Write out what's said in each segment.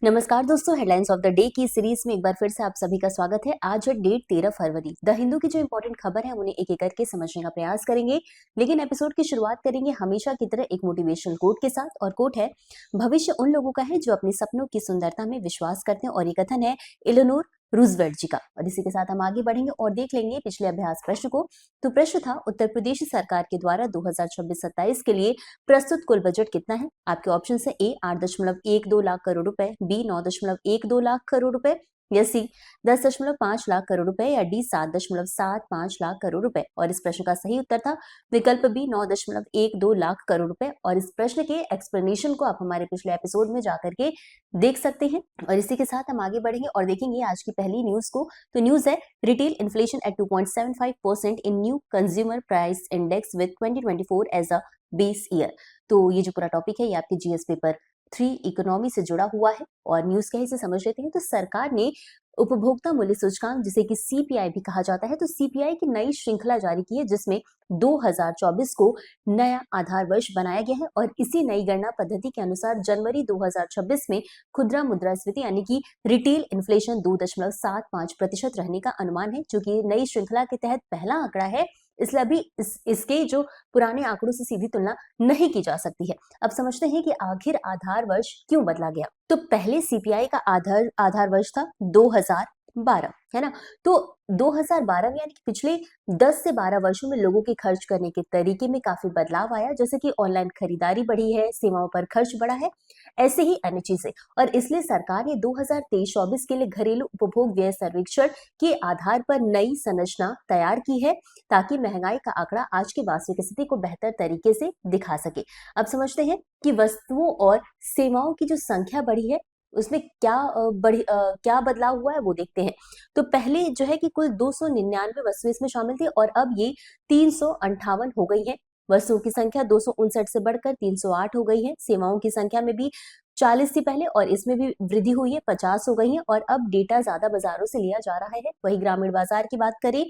नमस्कार दोस्तों, headlines of the day की सीरीज में एक बार फिर से आप सभी का स्वागत है। आज है डेट 13 फरवरी। द हिंदू की जो इंपॉर्टेंट खबर है उन्हें एक एक करके समझने का प्रयास करेंगे, लेकिन एपिसोड की शुरुआत करेंगे हमेशा की तरह एक मोटिवेशनल कोट के साथ। और कोट है, भविष्य उन लोगों का है जो अपने सपनों की सुंदरता में विश्वास करते हैं। और ये कथन है इलेनोर रूजवेल्ट जी का। और इसी के साथ हम आगे बढ़ेंगे और देख लेंगे पिछले अभ्यास प्रश्न को। तो प्रश्न था, उत्तर प्रदेश सरकार के द्वारा 2026-27 के लिए प्रस्तुत कुल बजट कितना है? आपके ऑप्शन है ए 8.12 लाख करोड़ रुपए, बी 9.12 लाख करोड़ रुपए, या सी 10.5 लाख करोड़ रुपए, या डी 7.75 लाख करोड़ रुपए। और इस प्रश्न का सही उत्तर था विकल्प बी 9.12 लाख करोड़ रुपए। और इस प्रश्न के एक्सप्लेनेशन को आप हमारे पिछले एपिसोड में जाकर के देख सकते हैं। और इसी के साथ हम आगे बढ़ेंगे और देखेंगे आज की पहली न्यूज को। तो न्यूज है, retail inflation at 2.75% in new consumer price index with 2024 as a base year. तो ये जो पूरा टॉपिक है ये आपके जीएस पेपर 3 इकोनॉमी से जुड़ा हुआ है। और न्यूज क्या है इसे समझ लेते हैं। तो सरकार ने उपभोक्ता मूल्य सूचकांक, जिसे कि सीपीआई भी कहा जाता है, तो सीपीआई की नई श्रृंखला जारी की है, जिसमें 2024 को नया आधार वर्ष बनाया गया है। और इसी नई गणना पद्धति के अनुसार जनवरी 2026 में खुदरा मुद्रास्फीति यानी कि रिटेल इन्फ्लेशन 2.75% रहने का अनुमान है, जो कि नई श्रृंखला के तहत पहला आंकड़ा है। इसलिए अभी इसके जो पुराने आंकड़ों से सीधी तुलना नहीं की जा सकती है। अब समझते हैं कि आखिर आधार वर्ष क्यों बदला गया। तो पहले सीपीआई का आधार वर्ष था 2012, है ना। तो 2012 में यानी कि पिछले 10 से 12 वर्षों में लोगों के खर्च करने के तरीके में काफी बदलाव आया, जैसे कि ऑनलाइन खरीदारी बढ़ी है, सेवाओं पर खर्च बढ़ा है, ऐसे ही अन्य चीजें। और इसलिए सरकार ने 2023-24 के लिए घरेलू उपभोग व्यय सर्वेक्षण के आधार पर नई संरचना तैयार की है, ताकि महंगाई का आंकड़ा आज की वास्तविक स्थिति को बेहतर तरीके से दिखा सके। अब समझते हैं कि वस्तुओं और सेवाओं की जो संख्या बढ़ी है उसमें क्या बदलाव हुआ है वो देखते हैं। तो पहले जो है कि कुल 299 वस्तुएं इसमें शामिल थी और अब ये 358 हो गई है। वस्तुओं की संख्या 259 से बढ़कर 308 हो गई है। सेवाओं की संख्या में भी 40 थी पहले और इसमें भी वृद्धि हुई है, 50 हो गई है। और अब डेटा ज्यादा बाजारों से लिया जा रहा है। वही ग्रामीण बाजार की बात करें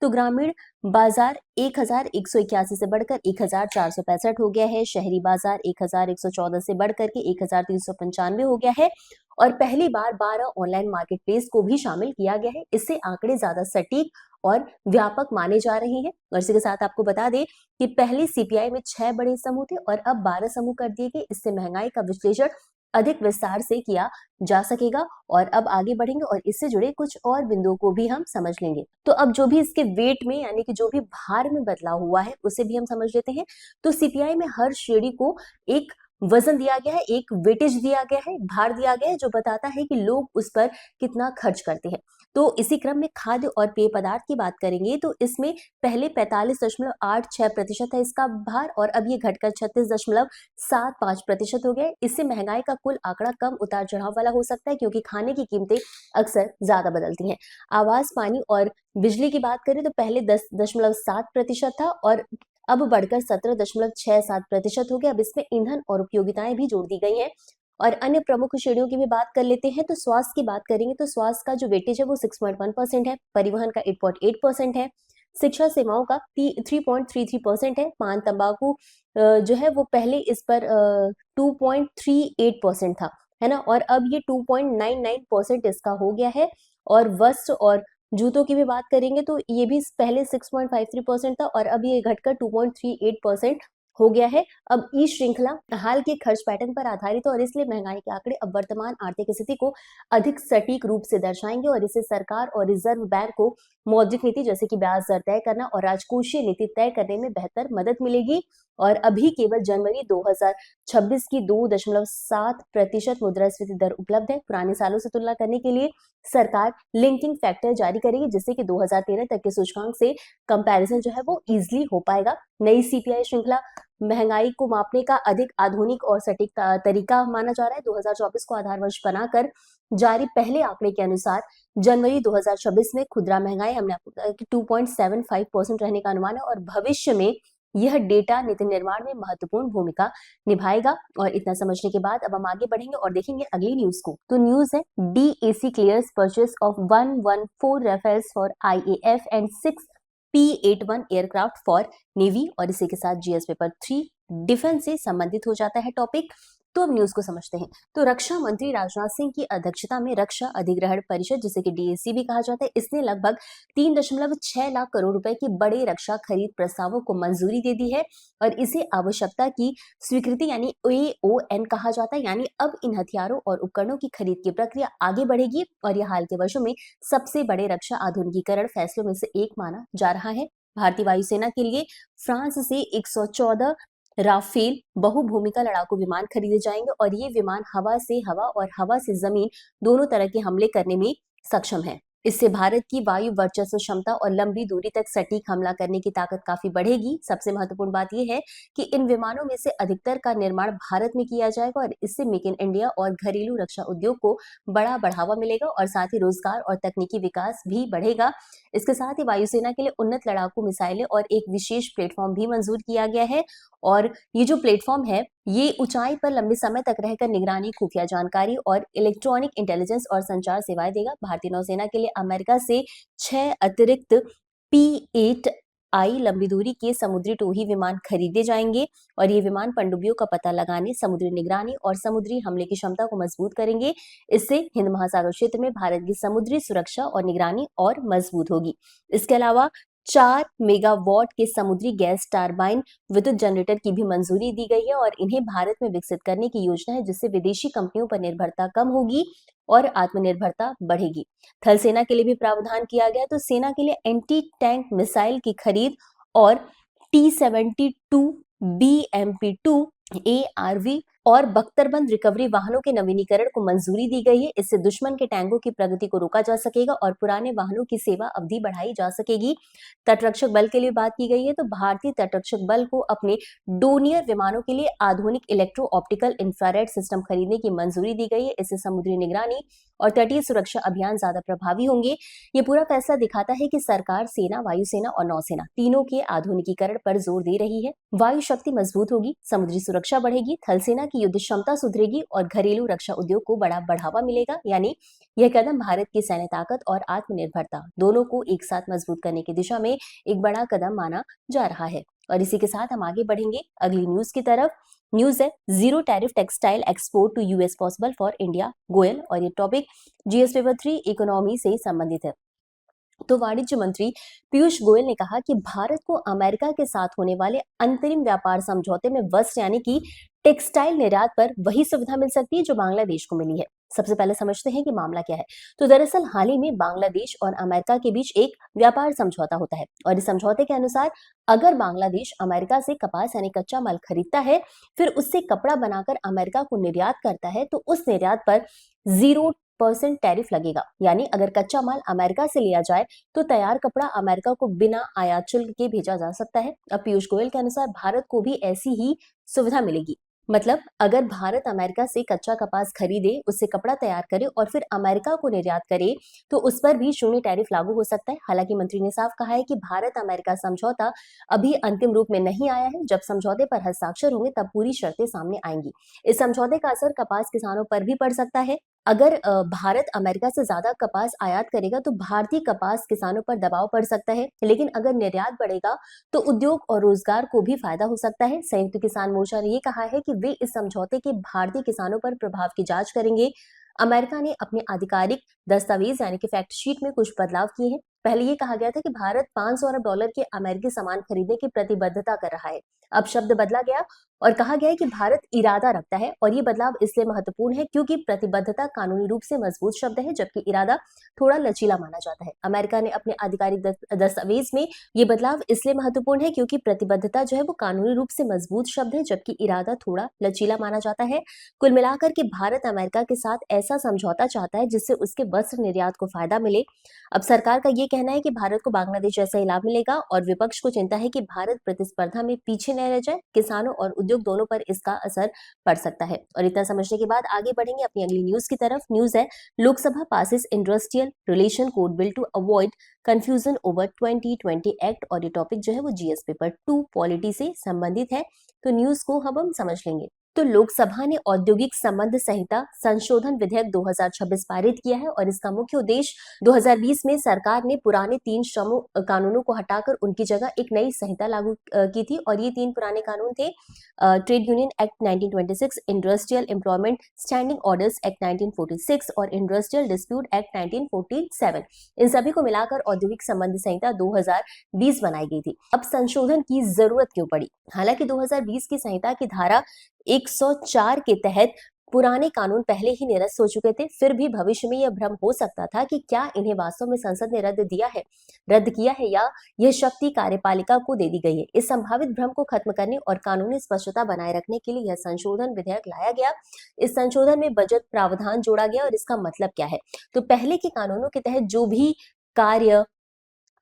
तो ग्रामीण बाजार 1181 से बढ़कर 1465 हो गया है। शहरी बाजार 1114 से बढ़कर के 1395 हो गया है। और पहली बार 12 ऑनलाइन मार्केट प्लेस को भी शामिल किया गया है। इससे आंकड़े ज्यादा सटीक और व्यापक माने जा रहे हैं। और इसी के साथ आपको बता दें कि पहले सीपीआई में 6 बड़े समूह थे और अब 12 समूह कर दिए गए। इससे महंगाई का विश्लेषण अधिक विस्तार से किया जा सकेगा। और अब आगे बढ़ेंगे और इससे जुड़े कुछ और बिंदुओं को भी हम समझ लेंगे। तो अब जो भी इसके वेट में यानी कि जो भी भार में बदलाव हुआ है उसे भी हम समझ लेते हैं। तो सीपीआई में हर श्रेणी को एक वजन दिया गया है, एक वेटेज दिया गया है, भार दिया गया है, जो बताता है कि लोग उस पर कितना खर्च करते हैं। तो इसी क्रम में खाद्य और पेय पदार्थ की बात करेंगे तो इसमें पहले 45.86% है इसका भार और अब ये घटकर 36.75% हो गया है। इससे महंगाई का कुल आंकड़ा कम उतार चढ़ाव वाला हो सकता है, क्योंकि खाने की कीमतें अक्सर ज्यादा बदलती हैं। आवास, पानी और बिजली की बात करें तो पहले 10.7% था और अब बढ़कर 17.67% हो गया। अब इसमें ईंधन और उपयोगिताएं भी जोड़ दी गई हैं। और अन्य प्रमुख श्रेणियों की भी बात कर लेते हैं। तो स्वास्थ्य की बात करेंगे तो स्वास्थ्य का जो वेटेज है वो 6.1% है, परिवहन का 8.8% है, शिक्षा सेवाओं का 3.33% है। पान तंबाकू जो है वो पहले इस पर 2.38% था, है ना। और अब ये 2.99% इसका हो गया है। और वस्त्र और जूतों की भी बात करेंगे तो ये भी पहले 6.53% था और अब ये घटकर 2.38% हो गया है। अब ई श्रृंखला हाल के खर्च पैटर्न पर आधारित है और इसलिए महंगाई के आंकड़े अब वर्तमान आर्थिक स्थिति को अधिक सटीक रूप से दर्शाएंगे। और इससे सरकार और रिजर्व बैंक को मौद्रिक नीति जैसे कि ब्याज दर तय करना और राजकोषीय नीति तय करने में बेहतर मदद मिलेगी। और अभी केवल जनवरी 2026 की 2.7% मुद्रास्फीति दर उपलब्ध है। पुराने सालों से तुलना करने के लिए सरकार लिंकिंग फैक्टर जारी करेगी, जिससे कि 2013 तक के सूचकांक से कंपैरिजन जो है वो इजीली हो पाएगा। नई सीपीआई श्रृंखला महंगाई को मापने का अधिक आधुनिक और सटीक तरीका माना जा रहा है। 2024 को आधार वर्ष बनाकर जारी पहले आंकड़े के अनुसार जनवरी 2026 में खुदरा महंगाई हमने आपको बताया कि 2.75% रहने का अनुमान है। और भविष्य में यह डेटा नीति निर्माण में महत्वपूर्ण भूमिका निभाएगा। और इतना समझने के बाद अब हम आगे बढ़ेंगे और देखेंगे अगली न्यूज को। तो न्यूज है, DAC clears purchase of 114 Rafales for IAF and 6 P-81 aircraft for navy. और इसी के साथ जीएस पेपर 3 डिफेंस से संबंधित हो जाता है टॉपिक। तो अब न्यूज को समझते हैं। तो रक्षा मंत्री राजनाथ सिंह की अध्यक्षता में रक्षा अधिग्रहण परिषद, जिसे कि डीएसी भी कहा जाता है, इसने लगभग 3.6 लाख करोड़ रुपए के बड़े रक्षा खरीद प्रस्तावों को मंजूरी दे दी है और इसे आवश्यकता की स्वीकृति यानी एओएन कहा जाता है। यानी अब इन हथियारों और उपकरणों की खरीद की प्रक्रिया आगे बढ़ेगी और यह हाल के वर्षों में सबसे बड़े रक्षा आधुनिकीकरण फैसलों में से एक माना जा रहा है। भारतीय वायुसेना के लिए फ्रांस से 114 राफेल बहुभूमिका लड़ाकू विमान खरीदे जाएंगे और ये विमान हवा से हवा और हवा से जमीन दोनों तरह के हमले करने में सक्षम है। इससे भारत की वायु वर्चस्व क्षमता और लंबी दूरी तक सटीक हमला करने की ताकत काफी बढ़ेगी। सबसे महत्वपूर्ण बात यह है कि इन विमानों में से अधिकतर का निर्माण भारत में किया जाएगा और इससे मेक इन इंडिया और घरेलू रक्षा उद्योग को बड़ा बढ़ावा मिलेगा और साथ ही रोजगार और तकनीकी विकास भी बढ़ेगा। इसके साथ ही वायुसेना के लिए उन्नत लड़ाकू मिसाइलें और एक विशेष प्लेटफॉर्म भी मंजूर किया गया है और ये जो प्लेटफॉर्म है ये ऊंचाई पर लंबे समय तक रहकर निगरानी, खुफिया जानकारी और इलेक्ट्रॉनिक इंटेलिजेंस और संचार सेवाएं देगा। भारतीय नौसेना के लिए अमेरिका से 6 अतिरिक्त P-8I लंबी दूरी के समुद्री टोही विमान खरीदे जाएंगे और ये विमान पनडुब्बियों का पता लगाने, समुद्री निगरानी और समुद्री हमले की क्षमता को मजबूत करेंगे। इससे हिंद महासागर क्षेत्र में भारत की समुद्री सुरक्षा और निगरानी और मजबूत होगी। इसके अलावा 4 मेगावाट के समुद्री गैस टरबाइन विद्युत जनरेटर की भी मंजूरी दी गई है और इन्हें भारत में विकसित करने की योजना है, जिससे विदेशी कंपनियों पर निर्भरता कम होगी और आत्मनिर्भरता बढ़ेगी। थल सेना के लिए भी प्रावधान किया गया, तो सेना के लिए एंटी टैंक मिसाइल की खरीद और T-72 BMP-2 ARV और बख्तरबंद रिकवरी वाहनों के नवीनीकरण को मंजूरी दी गई है। इससे दुश्मन के टैंकों की प्रगति को रोका जा सकेगा और पुराने वाहनों की सेवा अवधि बढ़ाई जा सकेगी। तटरक्षक बल के लिए बात की गई है, तो भारतीय तटरक्षक बल को अपने डोनियर विमानों के लिए आधुनिक इलेक्ट्रो ऑप्टिकल इंफ्रारेड सिस्टम खरीदने की मंजूरी दी गई है। इससे समुद्री निगरानी और तटीय सुरक्षा अभियान ज्यादा प्रभावी होंगे। ये पूरा फैसला दिखाता है कि सरकार सेना, वायुसेना और नौसेना तीनों के आधुनिकीकरण पर जोर दे रही है। वायु शक्ति मजबूत होगी, समुद्री सुरक्षा बढ़ेगी, थल सेना की युद्ध क्षमता सुधरेगी और घरेलू रक्षा उद्योग को बड़ा बढ़ावा मिलेगा। यानी यह कदम भारत की सैन्य ताकत और आत्मनिर्भरता दोनों को एक साथ मजबूत करने की दिशा में एक बड़ा कदम माना जा रहा है। और इसी के साथ हम आगे बढ़ेंगे अगली न्यूज की तरफ। न्यूज है zero tariff textile export to US possible for India, Goyal. और ये टॉपिक जीएस पेपर 3 इकोनॉमी से संबंधित है। तो वाणिज्य मंत्री पीयूष गोयल ने कहा कि भारत को अमेरिका के साथ होने वाले अंतरिम व्यापार समझौते में वस्त्र यानी कि टेक्सटाइल निर्यात पर वही सुविधा मिल सकती है जो बांग्लादेश को मिली है। सबसे पहले समझते हैं कि मामला क्या है। तो दरअसल हाल ही में बांग्लादेश और अमेरिका के बीच एक व्यापार समझौता होता है और इस समझौते के अनुसार अगर बांग्लादेश अमेरिका से कपास यानी कच्चा माल खरीदता है, फिर उससे कपड़ा बनाकर अमेरिका को निर्यात करता है, तो उस निर्यात पर 0% टैरिफ लगेगा। यानी अगर कच्चा माल अमेरिका से लिया जाए तो तैयार कपड़ा अमेरिका को बिना आयात शुल्क के भेजा जा सकता है। अब पीयूष गोयल के अनुसार भारत को भी ऐसी ही सुविधा मिलेगी। मतलब अगर भारत अमेरिका से कच्चा कपास खरीदे, उससे कपड़ा तैयार करे और फिर अमेरिका को निर्यात करे, तो उस पर भी शून्य टैरिफ लागू हो सकता है। हालांकि मंत्री ने साफ कहा है कि भारत अमेरिका समझौता अभी अंतिम रूप में नहीं आया है। जब समझौते पर हस्ताक्षर होंगे तब पूरी शर्तें सामने आएंगी। इस समझौते का असर कपास किसानों पर भी पड़ सकता है। अगर भारत अमेरिका से ज्यादा कपास आयात करेगा तो भारतीय कपास किसानों पर दबाव पड़ सकता है, लेकिन अगर निर्यात बढ़ेगा तो उद्योग और रोजगार को भी फायदा हो सकता है। संयुक्त किसान मोर्चा ने ये कहा है कि वे इस समझौते के भारतीय किसानों पर प्रभाव की जांच करेंगे। अमेरिका ने अपने आधिकारिक दस्तावेज यानी कि फैक्ट शीट में कुछ बदलाव किए हैं। पहले ये कहा गया था कि भारत 500 अरब डॉलर के अमेरिकी सामान खरीदने की प्रतिबद्धता कर रहा है। अब शब्द बदला गया और कहा गया है कि भारत इरादा रखता है, और ये बदलाव इसलिए महत्वपूर्ण है क्योंकि प्रतिबद्धता कानूनी रूप से मजबूत शब्द है, जबकि इरादा थोड़ा लचीला माना जाता है। अमेरिका ने अपने आधिकारिक दस्तावेज में ये बदलाव इसलिए महत्वपूर्ण है क्योंकि प्रतिबद्धता जो है वो कानूनी रूप से मजबूत शब्द है, जबकि इरादा थोड़ा लचीला माना जाता है। कुल मिलाकर के भारत अमेरिका के साथ ऐसा समझौता चाहता है जिससे उसके वस्त्र निर्यात को फायदा मिले। अब सरकार का ये कहना है कि भारत को बांग्लादेश जैसा ही लाभ मिलेगा और विपक्ष को चिंता है कि भारत प्रतिस्पर्धा में पीछे न रह जाए। किसानों और उद्योग दोनों पर इसका असर पड़ सकता है। और इतना समझने के बाद आगे बढ़ेंगे अपनी अगली न्यूज की तरफ। न्यूज है Lok Sabha passes industrial relation code bill to avoid confusion over 2020 act. और ये टॉपिक जो है वो जीएस पेपर 2 पॉलिटी से संबंधित है। तो न्यूज को हम समझ लेंगे। तो लोकसभा ने औद्योगिक संबंध संहिता संशोधन विधेयक 2026 पारित किया है और इसका मुख्य उद्देश्य 2020 में सरकार ने पुराने 3 श्रम कानूनों को हटाकर उनकी जगह एक नई संहिता लागू की थी और ये 3 पुराने कानून थे trade union act 1926, industrial employment standing orders act 1946 और इंडस्ट्रियल डिस्प्यूट एक्ट 1947। इन सभी को मिलाकर औद्योगिक संबंध संहिता 2020 बनाई गई थी। अब संशोधन की जरूरत क्यों पड़ी? हालांकि 2020 की संहिता की धारा 104 के तहत पुराने कानून पहले ही निरस्त हो चुके थे, फिर भी भविष्य में यह भ्रम हो सकता था कि क्या इन्हें वास्तव में संसद ने रद्द किया है या यह शक्ति कार्यपालिका को दे दी गई है। इस संभावित भ्रम को खत्म करने और कानूनी स्पष्टता बनाए रखने के लिए यह संशोधन विधेयक लाया गया। इस संशोधन में बजट प्रावधान जोड़ा गया और इसका मतलब क्या है? तो पहले के कानूनों के तहत जो भी कार्य,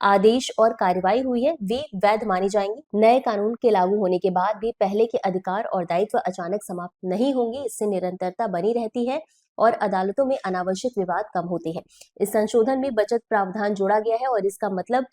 आदेश और कार्यवाही हुई है वे वैध मानी जाएंगी। नए कानून के लागू होने के बाद भी पहले के अधिकार और दायित्व अचानक समाप्त नहीं होंगे। इससे निरंतरता बनी रहती है और अदालतों में अनावश्यक विवाद कम होते हैं। इस संशोधन में बचत प्रावधान जोड़ा गया है और इसका मतलब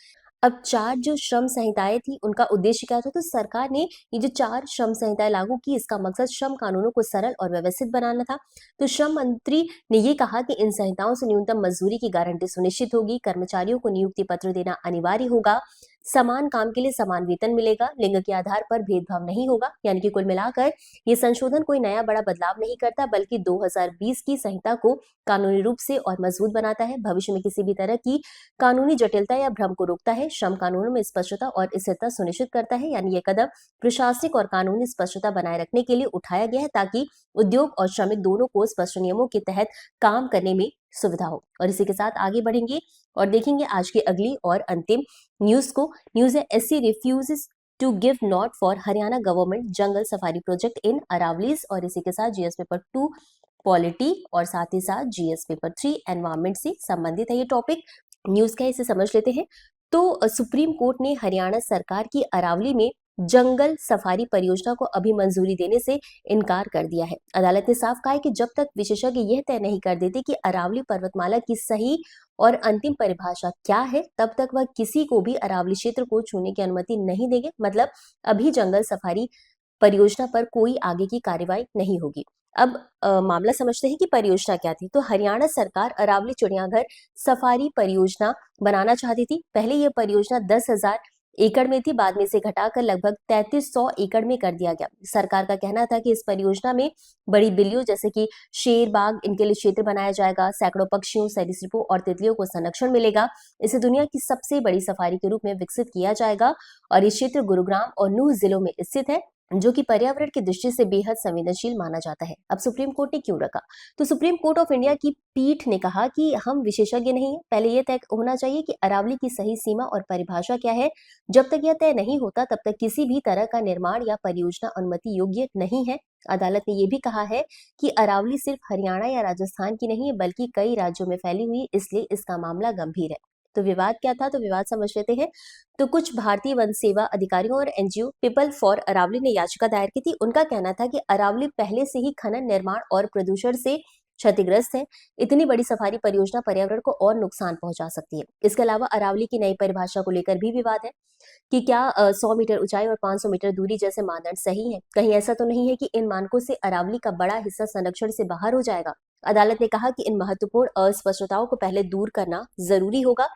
अब 4 जो श्रम संहिताएं थी उनका उद्देश्य क्या था? तो सरकार ने ये जो 4 श्रम संहिताएं लागू की, इसका मकसद श्रम कानूनों को सरल और व्यवस्थित बनाना था। तो श्रम मंत्री ने ये कहा कि इन संहिताओं से न्यूनतम मजदूरी की गारंटी सुनिश्चित होगी, कर्मचारियों को नियुक्ति पत्र देना अनिवार्य होगा, समान काम के लिए समान वेतन मिलेगा, लिंग के आधार पर भेदभाव नहीं होगा। यानी कि कुल मिलाकर ये संशोधन कोई नया बड़ा बदलाव नहीं करता, बल्कि 2020 की संहिता को कानूनी रूप से और मजबूत बनाता है। भविष्य में किसी भी तरह की कानूनी जटिलता या भ्रम को रोकता है। श्रम कानूनों में स्पष्टता और स्थिरता सुनिश्चित करता है। यानी ये कदम प्रशासनिक और कानूनी स्पष्टता बनाए रखने के लिए उठाया गया है ताकि उद्योग और श्रमिक दोनों को स्पष्ट नियमों के तहत काम करने में सुविधा हो। और इसी के साथ आगे बढ़ेंगे और देखेंगे आज की अगली और अंतिम न्यूज को। न्यूज है, SC refuses to give nod for Haryana government jungle safari project in Aravallis. और इसी के साथ जीएस पेपर 2 पॉलिटी और साथ ही साथ जीएस पेपर 3 एनवायरमेंट से संबंधित है ये टॉपिक। न्यूज क्या है इसे समझ लेते हैं। तो सुप्रीम कोर्ट ने हरियाणा सरकार की अरावली में जंगल सफारी परियोजना को अभी मंजूरी देने से इनकार कर दिया है। अदालत ने साफ कहा है कि जब तक विशेषज्ञ यह तय नहीं कर देते कि अरावली पर्वतमाला की सही और अंतिम परिभाषा क्या है, तब तक वह किसी को भी अरावली क्षेत्र को छूने की अनुमति नहीं देंगे। मतलब अभी जंगल सफारी परियोजना पर कोई आगे की कार्यवाही नहीं होगी। अब मामला समझते हैं कि परियोजना क्या थी। तो हरियाणा सरकार अरावली चिड़ियाघर सफारी परियोजना बनाना चाहती थी। पहले यह परियोजना 10,000 एकड़ में थी, बाद में इसे घटाकर लगभग 3300 एकड़ में कर दिया गया। सरकार का कहना था कि इस परियोजना में बड़ी बिल्लियों जैसे कि शेर, बाघ, इनके लिए क्षेत्र बनाया जाएगा। सैकड़ों पक्षियों, सरीसृपों और तितलियों को संरक्षण मिलेगा। इसे दुनिया की सबसे बड़ी सफारी के रूप में विकसित किया जाएगा और ये क्षेत्र गुरुग्राम और नूह जिलों में स्थित है, जो कि पर्यावरण की दृष्टि से बेहद संवेदनशील माना जाता है। अब सुप्रीम कोर्ट ने क्यों रखा? तो सुप्रीम कोर्ट ऑफ इंडिया की पीठ ने कहा कि हम विशेषज्ञ नहीं है, पहले यह तय होना चाहिए कि अरावली की सही सीमा और परिभाषा क्या है। जब तक यह तय नहीं होता तब तक किसी भी तरह का निर्माण या परियोजना अनुमति योग्य नहीं है। अदालत ने यह भी कहा है कि अरावली सिर्फ हरियाणा या राजस्थान की नहीं है, बल्कि कई राज्यों में फैली हुई, इसलिए इसका मामला गंभीर है। तो विवाद क्या था? तो विवाद समझ लेते हैं। तो कुछ भारतीय वन सेवा अधिकारियों और एनजीओ पीपल फॉर अरावली ने याचिका दायर की थी। उनका कहना था कि अरावली पहले से ही खनन, निर्माण और प्रदूषण से क्षतिग्रस्त है। इतनी बड़ी सफारी परियोजना पर्यावरण को और नुकसान पहुंचा सकती है। इसके अलावा अरावली की नई परिभाषा को लेकर भी विवाद है कि क्या 100 मीटर ऊंचाई और 500 मीटर दूरी जैसे मानदंड सही हैं? कहीं ऐसा तो नहीं है कि इन मानकों से अरावली का बड़ा हिस्सा संरक्षण से बाहर हो जाएगा? अदालत ने कहा कि इन महत्वपूर्ण अस्पष्टताओं को पहले दूर करना जरूरी होगा।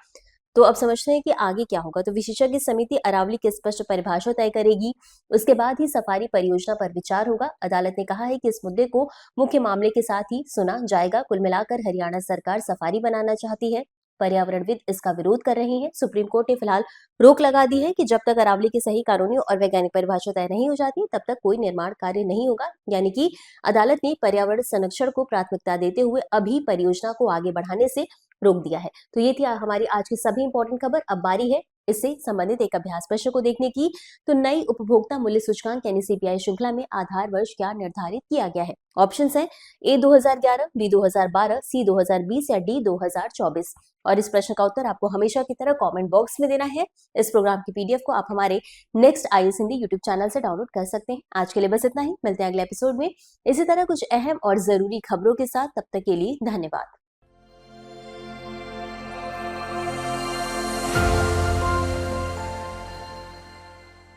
तो अब समझते हैं कि आगे क्या होगा। तो विशेषज्ञ समिति अरावली की स्पष्ट परिभाषा तय करेगी, उसके बाद ही सफारी परियोजना पर विचार होगा। अदालत ने कहा है कि इस मुद्दे को मुख्य मामले के साथ ही सुना जाएगा। कुल मिलाकर हरियाणा सरकार सफारी बनाना चाहती है, पर्यावरणविद इसका विरोध कर रहे हैं। सुप्रीम कोर्ट ने फिलहाल रोक लगा दी है कि जब तक अरावली की सही कानूनी और वैज्ञानिक परिभाषा तय नहीं हो जाती तब तक कोई निर्माण कार्य नहीं होगा। यानी कि अदालत ने पर्यावरण संरक्षण को प्राथमिकता देते हुए अभी परियोजना को आगे बढ़ाने से रोक दिया है। तो ये थी हमारी आज की सभी इंपॉर्टेंट खबर। अब बारी है इससे संबंधित एक अभ्यास प्रश्न को देखने की। तो नई उपभोक्ता मूल्य सूचकांक यानी सीपीआई श्रृंखला में आधार वर्ष क्या निर्धारित किया गया है? ऑप्शंस हैं ए 2011, बी 2012, सी 2020 या डी 2024। और इस प्रश्न का उत्तर आपको हमेशा की तरह कमेंट बॉक्स में देना है। इस प्रोग्राम की पीडीएफ को आप हमारे next IAS Hindi YouTube channel से डाउनलोड कर सकते हैं। आज के लिए बस इतना ही, मिलते हैं अगले एपिसोड में इसी तरह कुछ अहम और जरूरी खबरों के साथ। तब तक के लिए धन्यवाद।